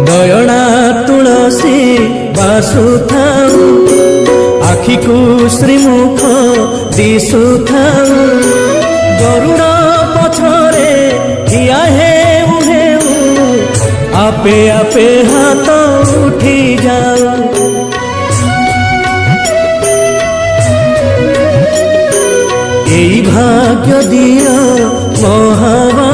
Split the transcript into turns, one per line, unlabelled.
दयणा तुलसी बासुथाऊ आखि को श्रीमुख दिशुथाऊ गरुड़ पछरे ठिया हेउ हेउ आपे आपे हाथ उठी जाऊ भाग्य दिया महावा